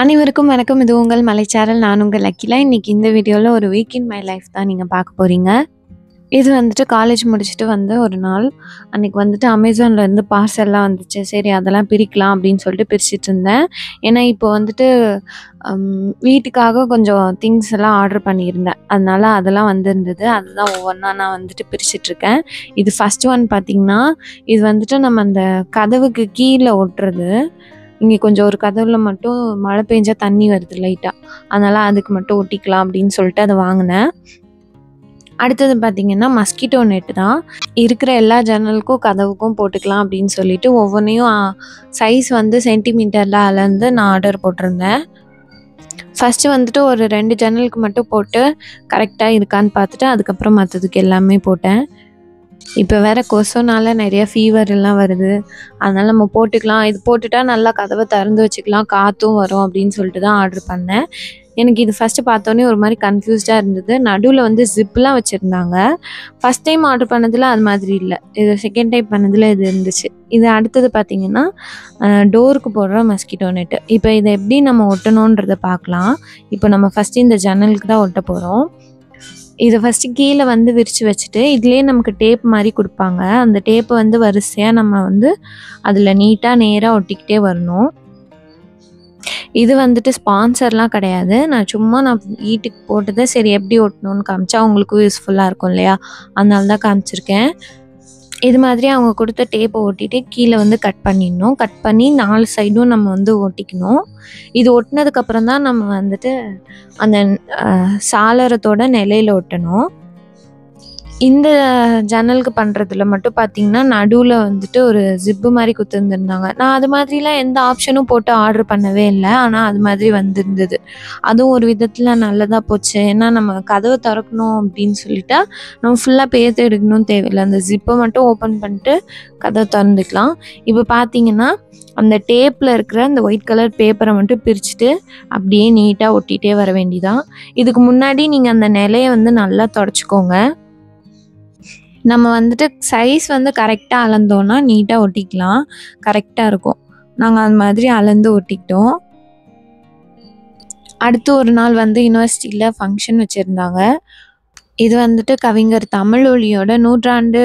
அனைவருக்கும் வணக்கம். இது உங்கள் மலைச்சாரல். நான் உங்கள் அகிலா. இன்னைக்கு இந்த வீடியோல ஒரு வீக் இன் மை லைஃப் தான் நீங்க பார்க்க போறீங்க. இது வந்துட்டு காலேஜ் முடிச்சுட்டு வந்த ஒரு நாள். அன்னைக்கு வந்துட்டு அமேசான்லேருந்து பார்சல்லாம் வந்துச்சு. சரி அதெல்லாம் பிரிக்கலாம் அப்படின்னு சொல்லிட்டு பிரிச்சுட்டு இருந்தேன். ஏன்னா இப்போ வந்துட்டு வீட்டுக்காக கொஞ்சம் திங்ஸ் எல்லாம் ஆர்டர் பண்ணியிருந்தேன். அதனால அதெல்லாம் வந்திருந்தது. அதுதான் ஒவ்வொன்றா நான் வந்துட்டு பிரிச்சுட்ருக்கேன். இது ஃபர்ஸ்ட் ஒன் பார்த்தீங்கன்னா, இது வந்துட்டு நம்ம அந்த கதவுக்கு கீழே ஒட்டுறது. இங்கே கொஞ்சம் ஒரு கதவுல மட்டும் மழை பெஞ்சா தண்ணி வருது லைட்டா. அதனால அதுக்கு மட்டும் ஒட்டிக்கலாம் அப்படின்னு சொல்லிட்டு அத வாங்குனேன். அடுத்தது பார்த்தீங்கன்னா, மஸ்கிட்டோ நெட் தான். இருக்கிற எல்லா ஜன்னலுக்கும், கதவுக்கும் போட்டுக்கலாம் அப்படின்னு சொல்லிட்டு ஒவ்வொன்னையும் சைஸ் வந்து சென்டிமீட்டர்ல அளந்து நான் ஆர்டர் போட்டிருந்தேன். ஃபர்ஸ்ட்டு வந்துட்டு ஒரு 2 ஜன்னலுக்கு மட்டும் போட்டு கரெக்ட்டா இருக்கான்னு பார்த்துட்டு, அதுக்கப்புறம் மத்ததுக்கு எல்லாமே போட்டேன். இப்போ வேற கொசுனால நெறைய ஃபீவர் எல்லாம் வருது. அதனால நம்ம போட்டுக்கலாம். இது போட்டுட்டா நல்லா கதவ திறந்து வச்சுக்கலாம். காத்தும் வரும் அப்படின்னு சொல்லிட்டு தான் ஆர்டர் பண்ணேன். எனக்கு இது ஃபர்ஸ்ட்டு பார்த்தோனே ஒரு மாரி கன்ஃப்யூஸ்டா இருந்தது. நடுவுல வந்து ஜிப்லாம் வச்சிருந்தாங்க. ஃபர்ஸ்ட் டைம் ஆர்டர் பண்ணதுல அது மாதிரி இல்ல. இது செகண்ட் டைம் பண்ணதுல இது இருந்துச்சு. இது அடுத்தது பார்த்தீங்கன்னா, டோருக்கு போடுற மஸ்கிட்டோ நெட். இப்போ இத எப்படி நம்ம ஒட்டணுன்றத பார்க்கலாம். இப்போ நம்ம ஃபர்ஸ்ட்டு இந்த ஜன்னலுக்கு தான் ஒட்ட போறோம். இத ஃபர்ஸ்ட்டு கீழ வந்து விரிச்சு வச்சுட்டு, இதுலயே நமக்கு டேப் மாரி குடுப்பாங்க. அந்த டேப்ப வந்து வரிசையா நம்ம வந்து அதுல நீட்டா நேரா ஒட்டிக்கிட்டே வரணும். இது வந்துட்டு ஸ்பான்சர்லாம் கிடையாது. நான் வீட்டுக்கு போட்டத சரி எப்படி ஒட்டணும்னு காமிச்சா அவங்களுக்கும் யூஸ்ஃபுல்லா இருக்கும் இல்லையா? அதனால தான் காமிச்சிருக்கேன். இது மாதிரி அவங்க குடுத்த டேப்ப ஒட்டிட்டு கீழ வந்து கட் பண்ணிடணும். கட் பண்ணி 4 சைடும் நம்ம வந்து ஒட்டிக்கணும். இது ஒட்டுனதுக்கப்புறம் தான் நம்ம வந்துட்டு அந்த சாளரத்தோட நிலையில ஒட்டணும். இந்த ஜன்னலுக்கு பண்றதுல மட்டும் பார்த்தீங்கன்னா, நடுவுல வந்துட்டு ஒரு ஜிப்பு மாரி குடுத்துருந்துருந்தாங்க. நான் அது மாதிரிலாம் எந்த ஆப்ஷனும் போட்டு ஆர்டர் பண்ணவே இல்ல. ஆனா அது மாதிரி வந்திருந்தது. அதுவும் ஒரு விதத்துல நல்லதா போச்சு. ஏன்னா நம்ம கதவ தொறக்கணும் அப்படின்னு சொல்லிட்டா, நம்ம ஃபுல்லா பேத்து எடுக்கணும்னு தேவையில்ல. அந்த ஜிப்ப மட்டும் ஓப்பன் பண்ணிட்டு கதவ தொறந்துக்கலாம். இப்போ பார்த்தீங்கன்னா, அந்த டேப்ல இருக்கிற அந்த ஒயிட் கலர் பேப்பர மட்டும் பிரிச்சுட்டு, அப்படியே நீட்டா ஒட்டிட்டே வர வேண்டியதான். இதுக்கு முன்னாடி நீங்க அந்த நிலைய வந்து நல்லா தொடச்சுக்கோங்க. நம்ம வந்துட்டு சைஸ் வந்து கரெக்ட்டா அளந்தோம்னா, நீட்டா ஒட்டிக்கலாம். கரெக்ட்டா இருக்கும். நாங்க அது மாதிரி அளந்து ஒட்டிக்கிட்டோம். அடுத்து ஒரு நாள் வந்து யுனிவர்சிட்டில ஃபங்ஷன் வச்சிருந்தாங்க. இது வந்துட்டு கவிஞர் தமிழொலியோட 100ஆண்டு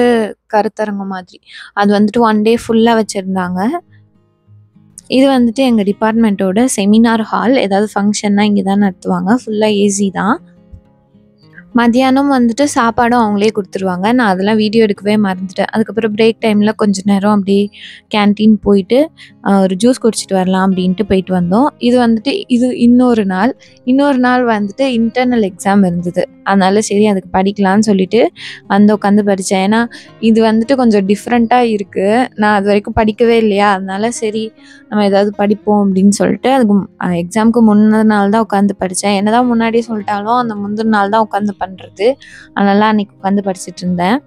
கருத்தரங்கம் மாதிரி. அது வந்துட்டு 1 டே ஃபுல்லா வச்சிருந்தாங்க. இது வந்துட்டு எங்க டிபார்ட்மெண்ட்டோட செமினார் ஹால். ஏதாவது ஃபங்ஷன்னா இங்க தான் நடத்துவாங்க. ஃபுல்லா ஏசி தான். மதியானம் வந்துட்டு சாப்பாடும் அவங்களே குடுத்துருவாங்க. நான் அதெல்லாம் வீடியோ எடுக்கவே மறந்துட்டேன். அதுக்கப்புறம் பிரேக் டைம்ல கொஞ்ச நேரம் அப்படியே கேன்டீன் போயிட்டு, ஒரு ஜூஸ் குடிச்சிட்டு வரலாம் அப்படின்ட்டு போயிட்டு வந்தோம். இது இன்னொரு நாள். இன்னொரு நாள் வந்துட்டு இன்டர்னல் எக்ஸாம் இருந்தது. அதனால சரி அதுக்கு படிக்கலான்னு சொல்லிட்டு வந்து உட்காந்து படிச்சேன். ஏன்னா, இது வந்துட்டு கொஞ்சம் டிஃப்ரெண்ட்டா இருக்கு. நான் அதுவரைக்கும் படிக்கவே இல்லையா, அதனால சரி நம்ம ஏதாவது படிப்போம் அப்படின்னு சொல்லிட்டு அதுக்கு எக்ஸாமுக்கு முந்தின நாள் தான் உட்காந்து படித்தேன். என்னதான் முன்னாடியே சொல்லிட்டாலும் அந்த முந்தின நாள் தான் உட்காந்து பண்ணுறது. அதனால அன்னைக்கு உட்காந்து படிச்சுட்டு இருந்தேன்.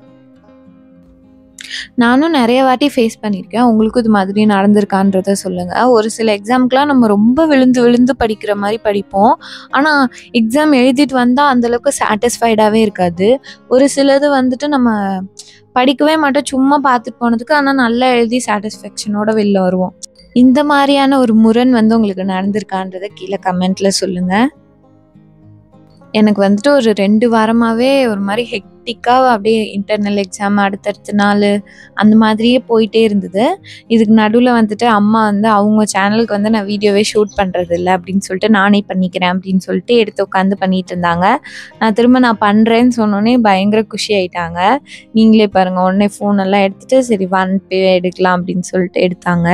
நானும் நிறைய வாட்டி ஃபேஸ் பண்ணியிருக்கேன். உங்களுக்கும் இது மாதிரி நடந்திருக்கான்றத சொல்லுங்க. ஒரு சில எக்ஸாம்க்குலாம் நம்ம ரொம்ப விழுந்து விழுந்து படிக்கிற மாரி படிப்போம். ஆனா எக்ஸாம் எழுதிட்டு வந்தா அந்த அளவுக்கு சாட்டிஸ்ஃபைடாவே இருக்காது. ஒரு சிலது வந்துட்டு நம்ம படிக்கவே மாட்டோம். சும்மா பார்த்துட்டு போனதுக்கு ஆனா நல்லா எழுதி சாட்டிஸ்ஃபேக்ஷனோட வெளில வருவோம். இந்த மாரியான ஒரு முரண் வந்து உங்களுக்கு நடந்திருக்கான்றத கீழ கமெண்ட்ல சொல்லுங்க. எனக்கு வந்துட்டு ஒரு 2 வாரமாவே ஒரு மாரி ஹெக்டிக்கா அப்படியே இன்டர்னல் எக்ஸாம் அடுத்தடுத்த நாளு அந்த மாதிரியே போயிட்டே இருந்தது. இதுக்கு நடுவுல வந்துட்டு அம்மா வந்து அவங்க சேனலுக்கு வந்து நான் வீடியோவே ஷூட் பண்றதில்ல அப்படின்னு சொல்லிட்டு நானே பண்ணிக்கிறேன் அப்படின்னு சொல்லிட்டு எடுத்து உட்காந்து பண்ணிட்டு இருந்தாங்க. நான் பண்றேன்னு சொன்னோனே பயங்கர குஷி ஆயிட்டாங்க. நீங்களே பாருங்க உடனே ஃபோன் எல்லாம் எடுத்துட்டு சரி வந்துட்டு எடுக்கலாம் அப்படின்னு சொல்லிட்டு எடுத்தாங்க.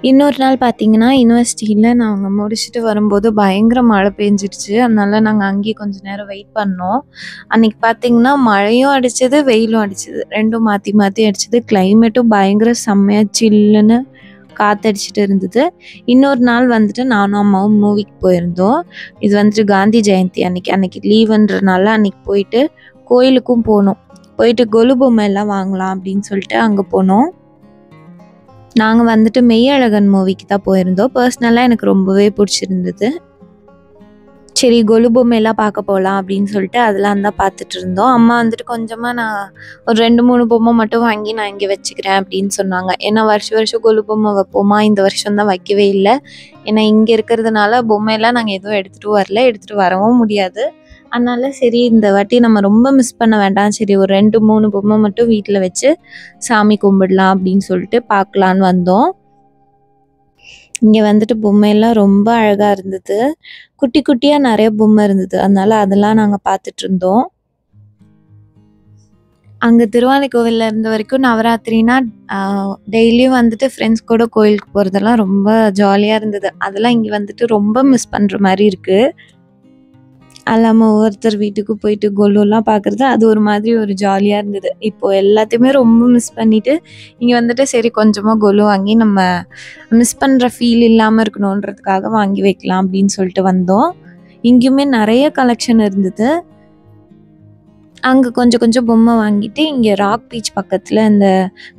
இன்னொரு நாள் பார்த்தீங்கன்னா, யுனிவர்சிட்டியில நாங்க முடிச்சுட்டு வரும்போது பயங்கர மழை பெஞ்சிடுச்சு. அதனால நாங்க அங்கேயே கொஞ்ச நேரம் வெயிட் பண்ணோம். அன்னைக்கு பார்த்தீங்கன்னா, மழையும் அடிச்சது, வெயிலும் அடிச்சது. 2ம் மாத்தி மாத்தி அடிச்சது. கிளைமேட்டும் பயங்கர செம்மையா சில்லுன்னு காத்தடிச்சுட்டு இருந்தது. இன்னொரு நாள் வந்துட்டு நானும் அம்மாவும் மூவிக்கு போயிருந்தோம். இது வந்துட்டு காந்தி ஜெயந்தி அன்னைக்கு. அன்னைக்கு லீவுன்றனால அன்னைக்கு போயிட்டு கோயிலுக்கும் போனோம். போயிட்டு கொலு பொம்மை எல்லாம் வாங்கலாம் அப்படின்னு சொல்லிட்டு அங்க போனோம். நாங்க வந்துட்டு மெய்யழகன் மூவிக்கு தான் போயிருந்தோம். பர்சனலா எனக்கு ரொம்பவே பிடிச்சிருந்தது. சரி கொலு பொம்மைலாம் பார்க்க போகலாம் அப்படின்னு சொல்லிட்டு அதெல்லாம் தான் பார்த்துட்டு இருந்தோம். அம்மா வந்துட்டு கொஞ்சமாக நான் ஒரு 2, 3 பொம்மை மட்டும் வாங்கி நான் இங்கே வச்சுக்கிறேன் அப்படின்னு சொன்னாங்க. ஏன்னா வருஷம் கொலு பொம்மை வைப்போமா, இந்த வருஷம் தான் வைக்கவே இல்லை. ஏன்னா இங்கே இருக்கிறதுனால பொம்மையெல்லாம் நாங்கள் எதுவும் எடுத்துகிட்டு வரல, எடுத்துகிட்டு வரவும் முடியாது. அதனால சரி இந்த வாட்டி நம்ம ரொம்ப மிஸ் பண்ண வேண்டாம், சரி ஒரு 2, 3 பொம்மை மட்டும் வீட்டில் வச்சு சாமி கும்பிடலாம் அப்படின்னு சொல்லிட்டு பார்க்கலான்னு வந்தோம். இங்கே வந்துட்டு பொம்மையெல்லாம் ரொம்ப அழகாக இருந்தது. குட்டி குட்டியாக நிறைய பொம்மை இருந்தது. அதனால அதெல்லாம் நாங்கள் பார்த்துட்டு இருந்தோம். அங்கே திருவானைக்கோவிலில் இருந்த வரைக்கும் நவராத்திரினா டெய்லியும் வந்துட்டு ஃப்ரெண்ட்ஸ் கூட கோயிலுக்கு போகிறதெல்லாம் ரொம்ப ஜாலியாக இருந்தது. அதெல்லாம் இங்கே வந்துட்டு ரொம்ப மிஸ் பண்ணுற மாதிரி இருக்குது. அல்லாமல் ஒவ்வொருத்தர் வீட்டுக்கு போயிட்டு கொலுலாம் பார்க்குறது அது ஒரு மாதிரி ஒரு ஜாலியாக இருந்தது. இப்போது எல்லாத்தையுமே ரொம்ப மிஸ் பண்ணிவிட்டு இங்கே வந்துட்டு சரி கொஞ்சமாக கொலு வாங்கி நம்ம மிஸ் பண்ணுற ஃபீல் இல்லாமல் இருக்கணுன்றதுக்காக வாங்கி வைக்கலாம் அப்படின்னு சொல்லிட்டு வந்தோம். இங்கேயுமே நிறைய கலெக்ஷன் இருந்தது. அங்கே கொஞ்சம் பொம்மை வாங்கிட்டு இங்கே ராக் பீச் பக்கத்தில் இந்த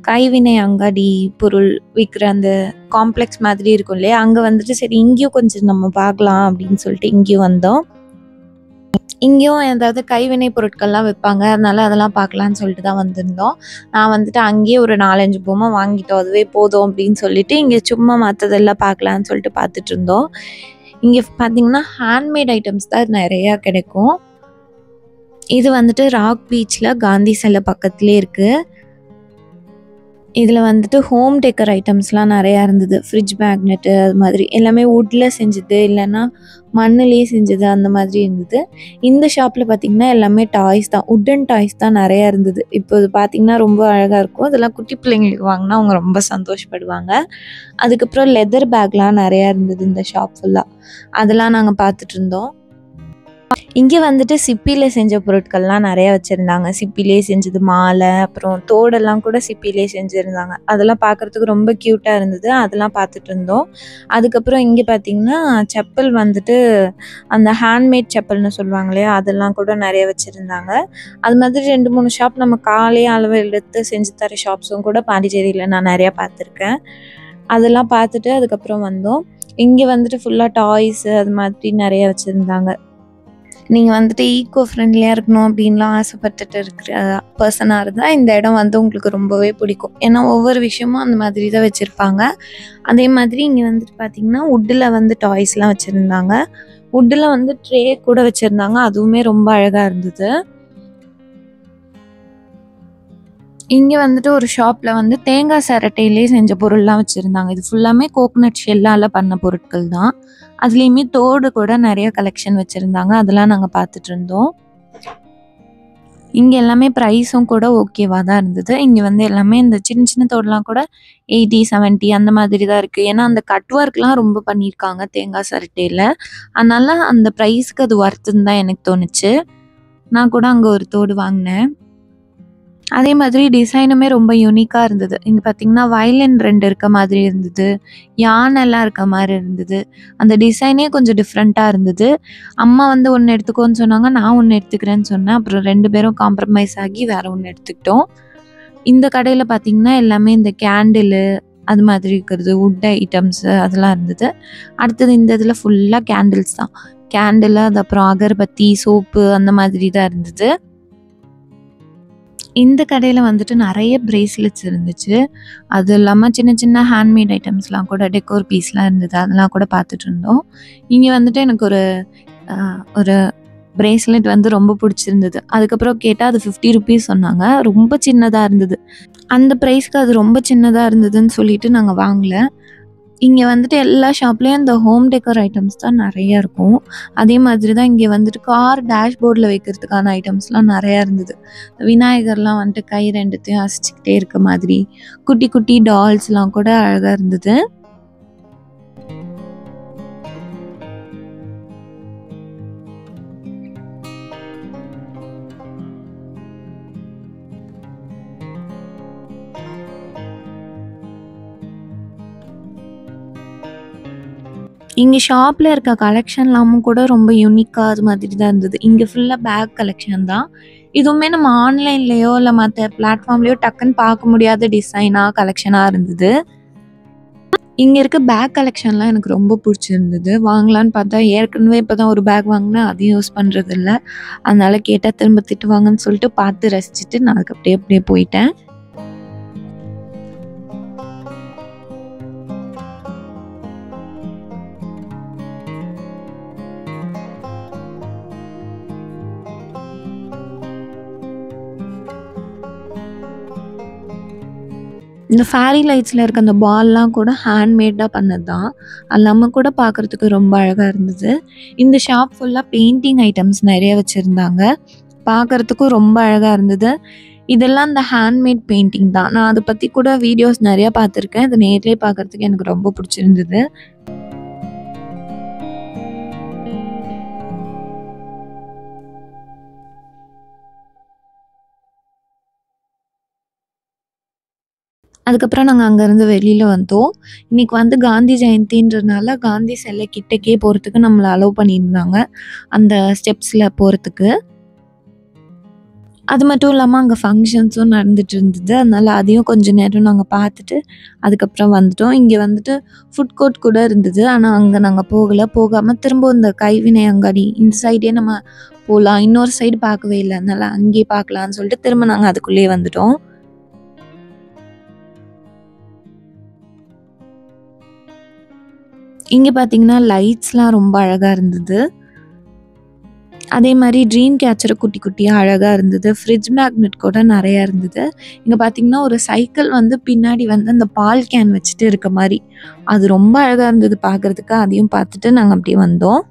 கைவினை அங்காடி பொருள் விற்கிற அந்த காம்ப்ளெக்ஸ் மாதிரி இருக்கும் இல்லையா, அங்கே வந்துட்டு சரி இங்கேயும் கொஞ்சம் நம்ம பார்க்கலாம் அப்படின்னு சொல்லிட்டு இங்கேயும் வந்தோம். இங்கேயும் ஏதாவது கைவினை பொருட்கள்லாம் விற்பாங்க, அதனால அதெல்லாம் பார்க்கலான்னு சொல்லிட்டு தான் வந்திருந்தோம். நான் வந்துட்டு அங்கேயே ஒரு 4-5 பொம்மை வாங்கிட்டோம், அதுவே போதும் அப்படின்னு சொல்லிட்டு இங்கே சும்மா மற்றதெல்லாம் பார்க்கலான்னு சொல்லிட்டு பார்த்துட்டு இருந்தோம். இங்கே பார்த்தீங்கன்னா ஹேண்ட்மேட் ஐட்டம்ஸ் தான் நிறையா கிடைக்கும். இது வந்துட்டு ராக் பீச்சில் காந்தி சிலை பக்கத்துலேயே இருக்குது. இதில் வந்துட்டு ஹோம் டெக்கர் ஐட்டம்ஸ்லாம் நிறையா இருந்தது. ஃப்ரிட்ஜ் மேக்னெட்டு அது மாதிரி எல்லாமே வுட்டில் செஞ்சது, இல்லைன்னா மண்ணுலேயே செஞ்சது அந்த மாதிரி இருந்தது. இந்த ஷாப்பில் பார்த்திங்கன்னா எல்லாமே டாய்ஸ் தான், உட்டன் டாய்ஸ் தான் நிறையா இருந்தது. இப்போ இது பார்த்திங்கன்னா ரொம்ப அழகாக இருக்கும். அதெல்லாம் குட்டி பிள்ளைங்களுக்கு வாங்கினா அவங்க ரொம்ப சந்தோஷப்படுவாங்க. அதுக்கப்புறம் லெதர் பேக்லாம் நிறையா இருந்தது இந்த ஷாப் ஃபுல்லாக. அதெல்லாம் நாங்கள் பார்த்துட்டு இருந்தோம். இங்கே வந்துட்டு சிப்பியில் செஞ்ச பொருட்கள்லாம் நிறையா வச்சுருந்தாங்க. சிப்பிலே செஞ்சது மாலை, அப்புறம் தோடெல்லாம் கூட சிப்பிலே செஞ்சுருந்தாங்க. அதெல்லாம் பார்க்குறதுக்கு ரொம்ப க்யூட்டாக இருந்தது. அதெல்லாம் பார்த்துட்டு இருந்தோம். அதுக்கப்புறம் இங்கே பார்த்திங்கன்னா செப்பல் வந்துட்டு அந்த ஹேண்ட்மேட் செப்பல்னு சொல்லுவாங்க இல்லையா, அதெல்லாம் கூட நிறைய வச்சுருந்தாங்க. அது மாதிரி 2-3 ஷாப் நம்ம காலே அளவு எடுத்து செஞ்சு தர ஷாப்ஸும் கூட பாண்டிச்சேரியில் நான் நிறையா பார்த்துருக்கேன். அதெல்லாம் பார்த்துட்டு அதுக்கப்புறம் வந்தோம். இங்கே வந்துட்டு ஃபுல்லாக டாய்ஸு அது மாதிரி நிறைய வச்சுருந்தாங்க. நீங்கள் வந்துட்டு ஈக்கோ ஃப்ரெண்ட்லியாக இருக்கணும் அப்படின்லாம் ஆசைப்பட்டுட்டு இருக்கிற பர்சனாக இருந்தால் இந்த இடம் வந்து உங்களுக்கு ரொம்பவே பிடிக்கும். ஏன்னா ஒவ்வொரு விஷயமும் அந்த மாதிரி தான் வச்சுருப்பாங்க. அதே மாதிரி இங்கே வந்துட்டு பார்த்திங்கன்னா வுட்டில் வந்து டாய்ஸ்லாம் வச்சுருந்தாங்க. வுட்டில் வந்து ட்ரே கூட வச்சுருந்தாங்க. அதுவுமே ரொம்ப அழகாக இருந்தது. இங்கே வந்துட்டு ஒரு ஷாப்பில் வந்து தேங்காய் சிரட்டையிலே செஞ்ச பொருள்லாம் வச்சுருந்தாங்க. இது ஃபுல்லாமே கோகோனட் ஷெல்லால் பண்ண பொருட்கள் தான். அதுலேயுமே தோடு கூட நிறைய கலெக்ஷன் வச்சுருந்தாங்க. அதெல்லாம் நாங்கள் பார்த்துட்டு இருந்தோம். இங்கே எல்லாமே ப்ரைஸும் கூட ஓகேவாக தான் இருந்தது. இங்கே வந்து எல்லாமே இந்த சின்ன தோடெலாம் கூட 80, 70 அந்த மாதிரி தான் இருக்குது. ஏன்னா அந்த கட் ஒர்க்லாம் ரொம்ப பண்ணியிருக்காங்க தேங்காய் சிரட்டையில். அதனால அந்த ப்ரைஸுக்கு அது ஒர்த்துன்னு தான் எனக்கு தோணுச்சு. நான் கூட அங்கே ஒரு தோடு வாங்கினேன். அதே மாதிரி டிசைனுமே ரொம்ப யூனிக்காக இருந்தது. இங்கே பார்த்திங்கன்னா வயலின் 2 இருக்க மாதிரி இருந்தது, யானைலாம் இருக்க மாதிரி இருந்தது. அந்த டிசைனே கொஞ்சம் டிஃப்ரெண்ட்டாக இருந்தது. அம்மா வந்து ஒன்று எடுத்துக்கோன்னு சொன்னாங்க, நான் ஒன்று எடுத்துக்கிறேன்னு சொன்னேன். அப்புறம் 2 பேரும் காம்ப்ரமைஸ் ஆகி வேறு ஒன்று எடுத்துக்கிட்டோம். இந்த கடையில் பார்த்திங்கன்னா எல்லாமே இந்த கேண்டிலு அது மாதிரி இருக்கிறது, வுட் ஐட்டம்ஸு அதெல்லாம் இருந்தது. அடுத்தது இந்த இதில் ஃபுல்லாக கேண்டில்ஸ் தான். கேண்டிலு, அது அப்புறம் அகர்பத்தி, சோப்பு அந்த மாதிரி தான் இருந்தது. இந்த கடையில் வந்துட்டு நிறைய பிரேஸ்லெட்ஸ் இருந்துச்சு. அது இல்லாமல் சின்ன ஹேண்ட்மேட் ஐட்டம்ஸ்லாம் கூட டெக்கோர் பீஸ்லாம் இருந்தது. அதெல்லாம் கூட பார்த்துட்டு இருந்தோம். இங்கே வந்துட்டு எனக்கு ஒரு பிரேஸ்லெட் வந்து ரொம்ப பிடிச்சிருந்தது. அதுக்கப்புறம் கேட்டால் அது 50 ருபீஸ் சொன்னாங்க. ரொம்ப சின்னதாக இருந்தது. அந்த ப்ரைஸ்க்கு அது ரொம்ப சின்னதாக இருந்ததுன்னு சொல்லிட்டு நாங்கள் வாங்கல. இங்கே வந்துட்டு எல்லா ஷாப்லேயும் இந்த ஹோம் டெக்கர் ஐட்டம்ஸ் தான் நிறையா இருக்கும். அதே மாதிரி தான் இங்கே வந்துட்டு கார் டேஷ்போர்டில் வைக்கிறதுக்கான ஐட்டம்ஸ்லாம் நிறையா இருந்தது. விநாயகர்லாம் வந்துட்டு கை 2த்தையும் அசைச்சிக்கிட்டே இருக்க மாதிரி குட்டி குட்டி டால்ஸ்லாம் கூட அழகாக இருந்தது. இங்கே ஷாப்பில் இருக்க கலெக்ஷன்லாமும் கூட ரொம்ப யூனிக்காக அது மாதிரி தான் இருந்தது. இங்கே ஃபுல்லாக பேக் கலெக்ஷன் தான். இதுவுமே நம்ம ஆன்லைன்லேயோ இல்லை மற்ற பிளாட்ஃபார்ம்லேயோ டக்குன்னு பார்க்க முடியாத டிசைனாக கலெக்ஷனாக இருந்தது. இங்க இருக்க பேக் கலெக்ஷன்லாம் எனக்கு ரொம்ப புடிச்சிருந்தது. வாங்கலான்னு பார்த்தா, ஏற்கனவே இப்ப தான் ஒரு பேக் வாங்குனேன். அதையும் யூஸ் பண்றதில்ல. அதனால கேட்டா திரும்ப திட்டுவாங்கன்னு சொல்லிட்டு பார்த்து ரசிச்சுட்டு நான் அதுக்கு அப்படியே போயிட்டேன். இந்த ஃபேரி லைட்ஸ்ல இருக்க அந்த பால்லாம் கூட ஹேண்ட்மேடா பண்ணது தான். அது நம்ம கூட பார்க்கறதுக்கு ரொம்ப அழகா இருந்தது. இந்த ஷாப் ஃபுல்லா பெயிண்டிங் ஐட்டம்ஸ் நெறைய வச்சிருந்தாங்க. பார்க்கறதுக்கும் ரொம்ப அழகா இருந்தது. இதெல்லாம் இந்த ஹேண்ட்மேட் பெயிண்டிங் தான். நான் அத பத்தி கூட வீடியோஸ் நெறைய பார்த்துருக்கேன். இது நேர்லயே பார்க்கறதுக்கு எனக்கு ரொம்ப புடிச்சிருந்தது. அதுக்கப்புறம் நாங்க அங்கருந்து வெளில வந்தோம். இன்னைக்கு வந்து காந்தி ஜெயந்தின்றனால காந்தி சிலை கிட்டக்கே போறதுக்கு நம்மள அலோவ் பண்ணியிருந்தாங்க. அந்த ஸ்டெப்ஸ்ல போறதுக்கு. அது மட்டும் இல்லாம அங்க ஃபங்ஷன்ஸும் நடந்துட்டு இருந்தது. அதனால அதையும் கொஞ்ச நேரம் நாங்க பார்த்துட்டு, அதுக்கப்புறம் வந்துட்டோம். இங்க வந்துட்டு ஃபுட் கோர்ட் கூட இருந்தது. ஆனா அங்க நாங்க போகல. போகாம திரும்ப இந்த கைவினை அங்காடி இந்த சைடே நம்ம போலாம். இன்னொரு சைடு பார்க்கவே இல்ல. அதனால அங்கேயே பார்க்கலான்னு சொல்லிட்டு திரும்ப நாங்க அதுக்குள்ளேயே வந்துட்டோம். இங்க பார்த்தீங்கன்னா, லைட்ஸ்லாம் ரொம்ப அழகா இருந்தது. அதே மாரி ட்ரீம் கேச்சர் குட்டி குட்டியா அழகா இருந்தது. ஃப்ரிட்ஜ் மேக்னெட் கூட நெறையா இருந்தது. இங்க பார்த்தீங்கன்னா, ஒரு சைக்கிள் வந்து பின்னாடி வந்து அந்த பால் கேன் வச்சுட்டு இருக்க மாரி. அது ரொம்ப அழகா இருந்தது பார்க்கறதுக்கு. அதையும் பார்த்துட்டு நாங்க அப்படியே வந்தோம்.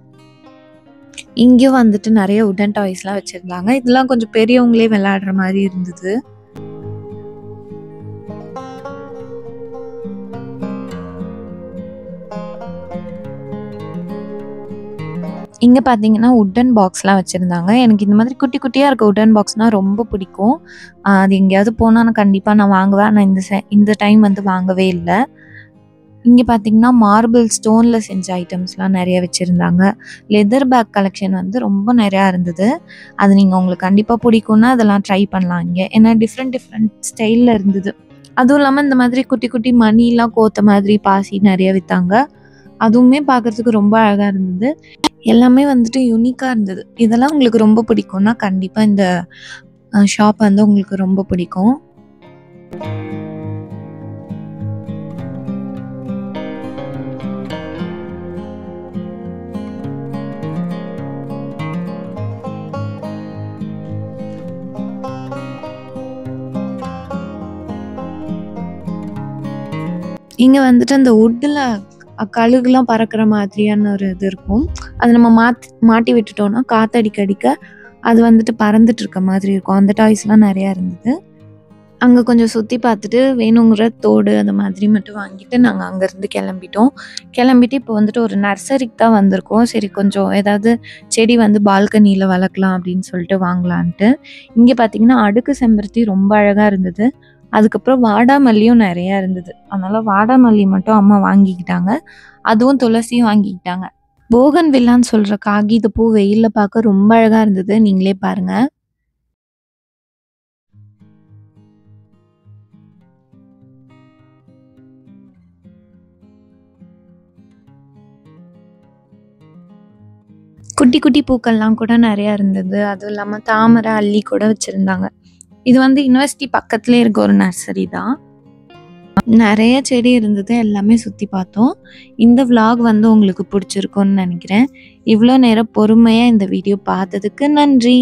இங்கேயும் வந்துட்டு நெறைய வுட்டன் டாய்ஸ்லாம் வச்சிருந்தாங்க. இதெல்லாம் கொஞ்சம் பெரியவங்களே விளையாடுற மாரி இருந்தது. இங்க பார்த்தீங்கன்னா, வுட்டன் பாக்ஸ்லாம் வச்சிருந்தாங்க. எனக்கு இந்த மாதிரி குட்டி குட்டியா இருக்க வுட்டன் பாக்ஸ்னா ரொம்ப பிடிக்கும். அது எங்கேயாவது போனா நான் கண்டிப்பா வாங்குவேன். ஆனா இந்த டைம் வந்து வாங்கவே இல்ல. இங்க பார்த்தீங்கன்னா, மார்பிள் ஸ்டோன்ல செஞ்ச ஐட்டம்ஸ்லாம் நெறைய வச்சிருந்தாங்க. லெதர் பேக் கலெக்ஷன் வந்து ரொம்ப நெறையா இருந்தது. அது உங்களுக்கு கண்டிப்பா பிடிக்கும்னா, அதெல்லாம் ட்ரை பண்ணலாம் இங்க. ஏன்னா டிஃப்ரெண்ட் ஸ்டைல்ல இருந்தது. அதுவும் இல்லாம இந்த மாதிரி குட்டி குட்டி மணிலாம் கோத்த மாதிரி பாசி நெறைய வித்தாங்க. அதுவுமே பார்க்கறதுக்கு ரொம்ப அழகா இருந்தது. எல்லாமே வந்துட்டு யூனிக்கா இருந்தது. இதெல்லாம் உங்களுக்கு ரொம்ப பிடிக்கும்னா, கண்டிப்பா இந்த ஷாப் வந்து உங்களுக்கு ரொம்ப பிடிக்கும். இங்க வந்துட்டு அந்த வுட்ல கழுகுலாம் பறக்கிற மாதிரியான ஒரு இது இருக்கும். அத நம்ம மாட்டி விட்டுட்டோம்னா, காத்தடிக்க அடிக்க அது வந்துட்டு பறந்துட்டு இருக்க மாதிரி இருக்கும். அந்த டாய்ஸ்லாம் நெறையா இருந்தது. அங்க கொஞ்சம் சுத்தி பார்த்துட்டு வேணுங்கிற தோடு அந்த மாதிரி மட்டும் வாங்கிட்டு நாங்க அங்கருந்து கிளம்பிட்டோம். கிளம்பிட்டு இப்போ வந்துட்டு ஒரு நர்சரிக்கு தான் வந்திருக்கோம். சரி கொஞ்சம் ஏதாவது செடி வந்து பால்கனியில வளர்க்கலாம் அப்படின்னு சொல்லிட்டு வாங்கலான்ட்டு. இங்க பார்த்தீங்கன்னா, அடுக்கு செம்பருத்தி ரொம்ப அழகா இருந்தது. அதுக்கப்புறம் வாடாமல்லியும் நெறையா இருந்தது. அதனால வாடாமல்லி மட்டும் அம்மா வாங்கிக்கிட்டாங்க. அதுவும் துளசியும் வாங்கிக்கிட்டாங்க. போகன் வில்லான்னு சொல்ற காகித பூ வெயில்ல பார்க்க ரொம்ப அழகா இருந்தது. நீங்களே பாருங்க. குட்டி குட்டி பூக்கள்லாம் கூட நெறையா இருந்தது. அதுவும் இல்லாம தாமரை, அல்லி கூட வச்சிருந்தாங்க. இது வந்து யுனிவர்சிட்டி பக்கத்திலேயே இருக்க ஒரு நர்சரி தான். நெறைய செடி இருந்தது. எல்லாமே சுத்தி பார்த்தோம். இந்த விளாக் வந்து உங்களுக்கு பிடிச்சிருக்கும்னு நெனைக்கிறேன். இவ்ளோ நேரம் பொறுமையா இந்த வீடியோ பார்த்ததுக்கு நன்றி.